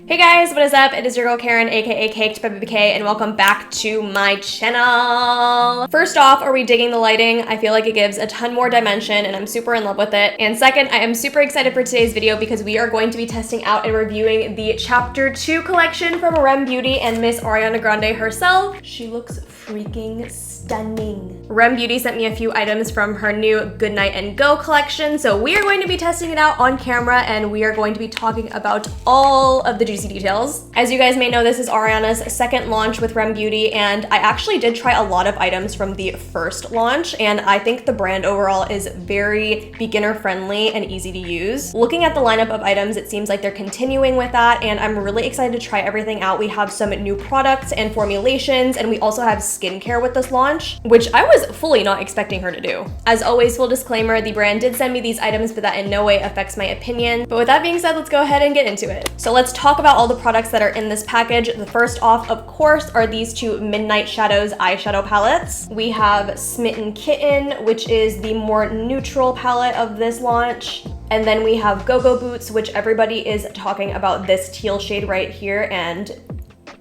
Hey guys, what is up? It is your girl Karen, aka cakedbybabyk, and welcome back to my channel. First off, are we digging the lighting? I feel like it gives a ton more dimension and I'm super in love with it. And second, I am super excited for today's video because we are going to be testing out and reviewing the Chapter 2 collection from Rem Beauty and Miss Ariana Grande herself. She looks freaking stunning. Rem Beauty sent me a few items from her new gOOdNiGhT and Go collection, so we are going to be testing it out on camera and we are going to be talking about all of the juicy details. As you guys may know, this is Ariana's second launch with Rem Beauty, and I actually did try a lot of items from the first launch, and I think the brand overall is very beginner friendly and easy to use. Looking at the lineup of items, it seems like they're continuing with that, and I'm really excited to try everything out. We have some new products and formulations, and we also have skincare with this launch, which I was fully not expecting her to do. As always, full disclaimer, the brand did send me these items, but that in no way affects my opinion. But with that being said, let's go ahead and get into it. So let's talk about all the products that are in this package. The first off, of course, are these two Midnight Shadows eyeshadow palettes. We have Smitten Kitten, which is the more neutral palette of this launch. And then we have Go Boots, which everybody is talking about this teal shade right here, and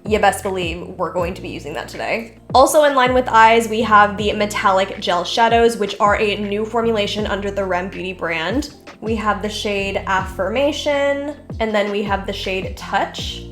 you best believe we're going to be using that today. Also in line with eyes, we have the metallic gel shadows, which are a new formulation under the Rem Beauty brand. We have the shade Affirmation, and then we have the shade Touch.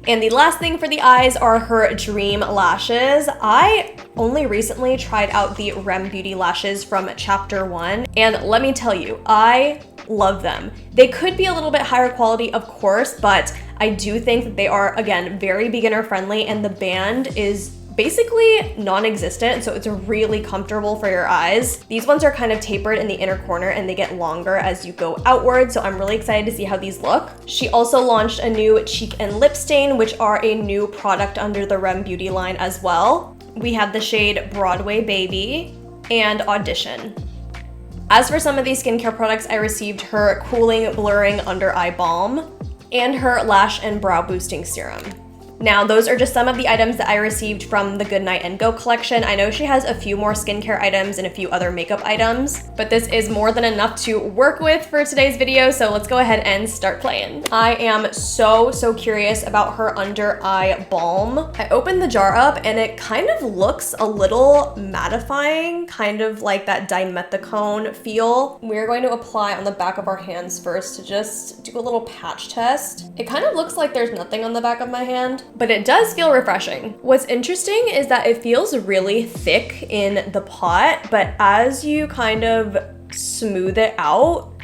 And the last thing for the eyes are her Dream lashes. I only recently tried out the Rem Beauty lashes from Chapter 1, and let me tell you, I love them. They could be a little bit higher quality, of course, but I do think that they are, again, very beginner friendly, and the band is basically non-existent, so it's really comfortable for your eyes. These ones are kind of tapered in the inner corner and they get longer as you go outward, so I'm really excited to see how these look. She also launched a new cheek and lip stain, which are a new product under the Rem Beauty line as well. We have the shade Broadway Baby and Audition. As for some of these skincare products, I received her Cooling Blurring Under Eye Balm and her Lash and Brow Boosting Serum. Now, those are just some of the items that I received from the gOOdNiGhT and Go collection. I know she has a few more skincare items and a few other makeup items, but this is more than enough to work with for today's video, so let's go ahead and start playing. I am so curious about her under eye balm. I opened the jar up and it kind of looks a little mattifying, kind of like that dimethicone feel. We're going to apply on the back of our hands first to just do a little patch test. It kind of looks like there's nothing on the back of my hand, but it does feel refreshing. What's interesting is that it feels really thick in the pot, but as you kind of smooth it out,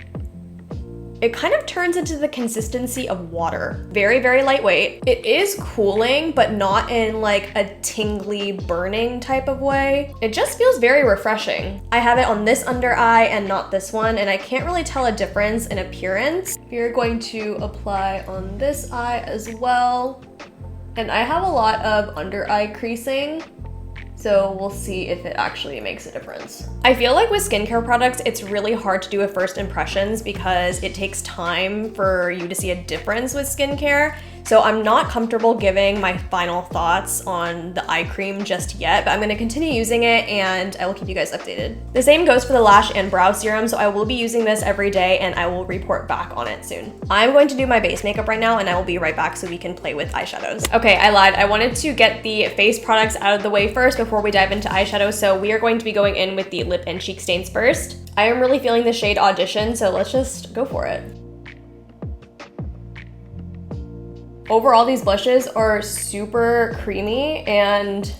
it kind of turns into the consistency of water. Very lightweight. It is cooling, but not in like a tingly, burning type of way. It just feels very refreshing. I have it on this under eye and not this one, and I can't really tell a difference in appearance. We're going to apply on this eye as well. And I have a lot of under eye creasing, so we'll see if it actually makes a difference. I feel like with skincare products, it's really hard to do a first impressions because it takes time for you to see a difference with skincare. So I'm not comfortable giving my final thoughts on the eye cream just yet, but I'm gonna continue using it and I will keep you guys updated. The same goes for the lash and brow serum, so I will be using this every day and I will report back on it soon. I'm going to do my base makeup right now and I will be right back so we can play with eyeshadows. Okay, I lied. I wanted to get the face products out of the way first before we dive into eyeshadow, so we are going to be going in with the lip and cheek stains first. I am really feeling the shade Audition, so let's just go for it. Overall, these blushes are super creamy and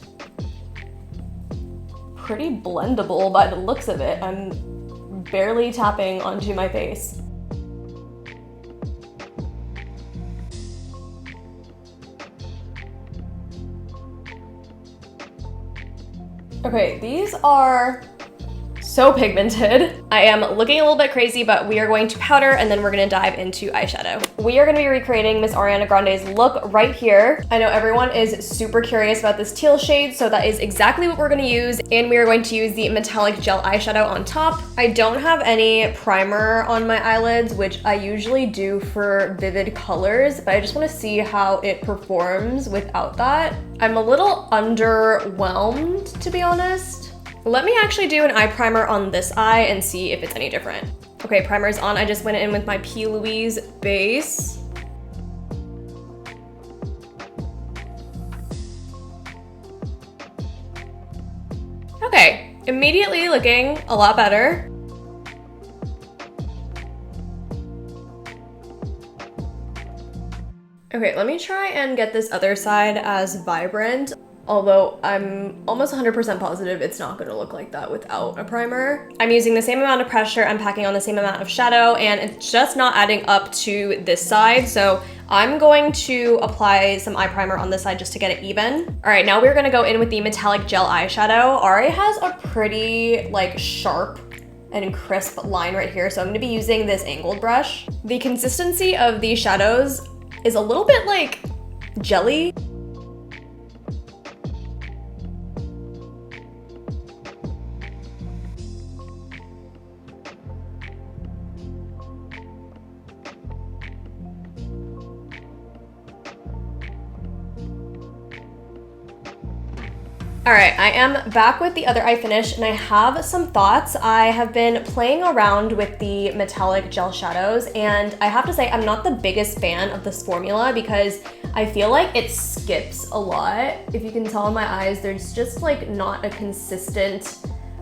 pretty blendable by the looks of it. I'm barely tapping onto my face. Okay, these are so pigmented. I am looking a little bit crazy, but we are going to powder and then we're gonna dive into eyeshadow. We are gonna be recreating Miss Ariana Grande's look right here. I know everyone is super curious about this teal shade, so that is exactly what we're gonna use. And we are going to use the metallic gel eyeshadow on top. I don't have any primer on my eyelids, which I usually do for vivid colors, but I just wanna see how it performs without that. I'm a little underwhelmed, to be honest. Let me actually do an eye primer on this eye and see if it's any different. Okay, primer's on. I just went in with my P. Louise base. Okay, immediately looking a lot better. Okay, let me try and get this other side as vibrant, although I'm almost 100% positive it's not gonna look like that without a primer. I'm using the same amount of pressure, I'm packing on the same amount of shadow, and it's just not adding up to this side, so I'm going to apply some eye primer on this side just to get it even. All right, now we're gonna go in with the metallic gel eyeshadow. Ari has a pretty like sharp and crisp line right here, so I'm gonna be using this angled brush. The consistency of these shadows is a little bit like jelly. All right, I am back with the other eye finish and I have some thoughts. I have been playing around with the metallic gel shadows and I have to say I'm not the biggest fan of this formula because I feel like it skips a lot. If you can tell in my eyes, there's just like not a consistent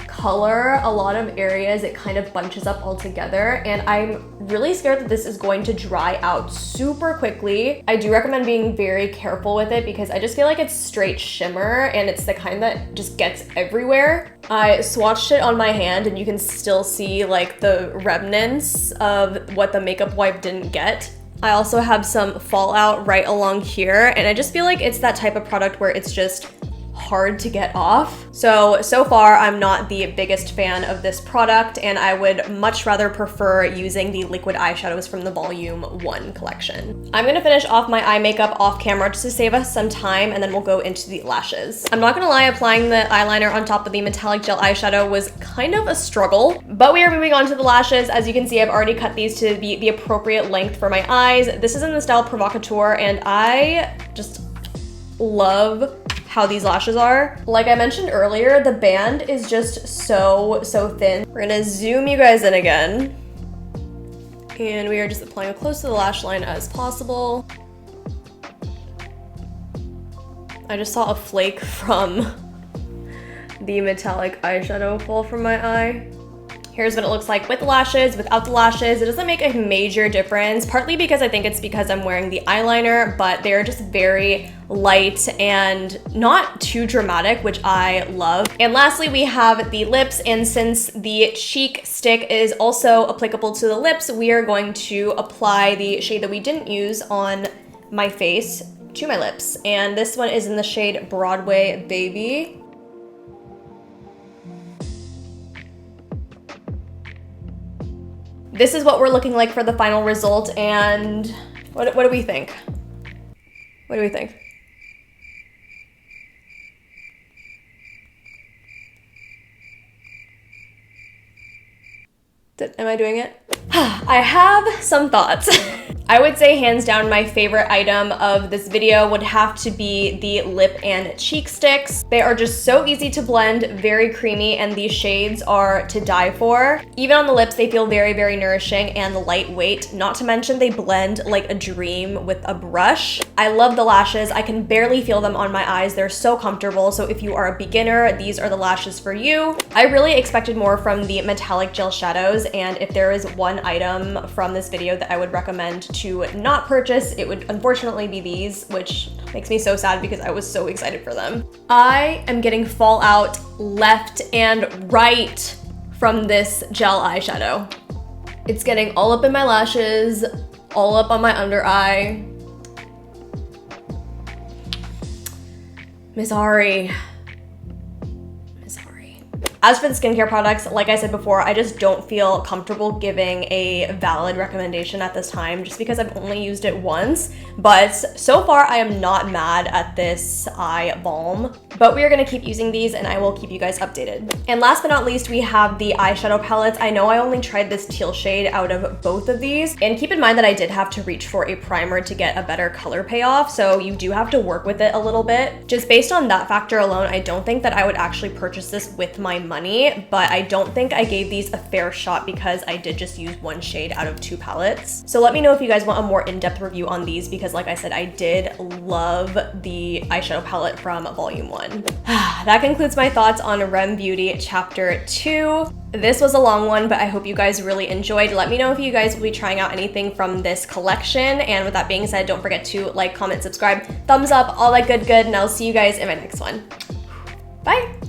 color. A lot of areas it kind of bunches up all together and I'm really scared that this is going to dry out super quickly. I do recommend being very careful with it because I just feel like it's straight shimmer and it's the kind that just gets everywhere. I swatched it on my hand and you can still see like the remnants of what the makeup wipe didn't get. I also have some fallout right along here and I just feel like it's that type of product where it's just hard to get off. So far I'm not the biggest fan of this product and I would much rather prefer using the liquid eyeshadows from the Volume 1 collection. I'm gonna finish off my eye makeup off camera just to save us some time and then we'll go into the lashes. I'm not gonna lie, applying the eyeliner on top of the metallic gel eyeshadow was kind of a struggle, but we are moving on to the lashes. As you can see, I've already cut these to be the appropriate length for my eyes. This is in the style Provocateur and I just love how these lashes are. Like I mentioned earlier, the band is just so thin. We're gonna zoom you guys in again. And we are just applying as close to the lash line as possible. I just saw a flake from the metallic eyeshadow fall from my eye. Here's what it looks like with the lashes, without the lashes. It doesn't make a major difference, partly because I think it's because I'm wearing the eyeliner, but they're just very light and not too dramatic, which I love. And lastly, we have the lips, and since the cheek stick is also applicable to the lips, we are going to apply the shade that we didn't use on my face to my lips. And this one is in the shade Broadway Baby. This is what we're looking like for the final result, and what do we think? What do we think? Am I doing it? I have some thoughts. I would say hands down my favorite item of this video would have to be the lip and cheek sticks. They are just so easy to blend, very creamy, and these shades are to die for. Even on the lips, they feel very nourishing and lightweight, not to mention they blend like a dream with a brush. I love the lashes. I can barely feel them on my eyes. They're so comfortable, so if you are a beginner, these are the lashes for you. I really expected more from the metallic gel shadows, and if there is one item from this video that I would recommend to not purchase, it would unfortunately be these, which makes me so sad because I was so excited for them. I am getting fallout left and right from this gel eyeshadow. It's getting all up in my lashes, all up on my under eye. Miss Ari. As for the skincare products, like I said before, I just don't feel comfortable giving a valid recommendation at this time just because I've only used it once. But so far, I am not mad at this eye balm. But we are gonna keep using these and I will keep you guys updated. And last but not least, we have the eyeshadow palettes. I know I only tried this teal shade out of both of these. And keep in mind that I did have to reach for a primer to get a better color payoff. So you do have to work with it a little bit. Just based on that factor alone, I don't think that I would actually purchase this with my money. money, but I don't think I gave these a fair shot because I did just use one shade out of 2 palettes. So let me know if you guys want a more in-depth review on these because like I said, I did love the eyeshadow palette from volume 1. That concludes my thoughts on Rem Beauty Chapter 2. This was a long one, but I hope you guys really enjoyed. Let me know if you guys will be trying out anything from this collection. And with that being said, don't forget to like, comment, subscribe, thumbs up, all that good, and I'll see you guys in my next one. Bye.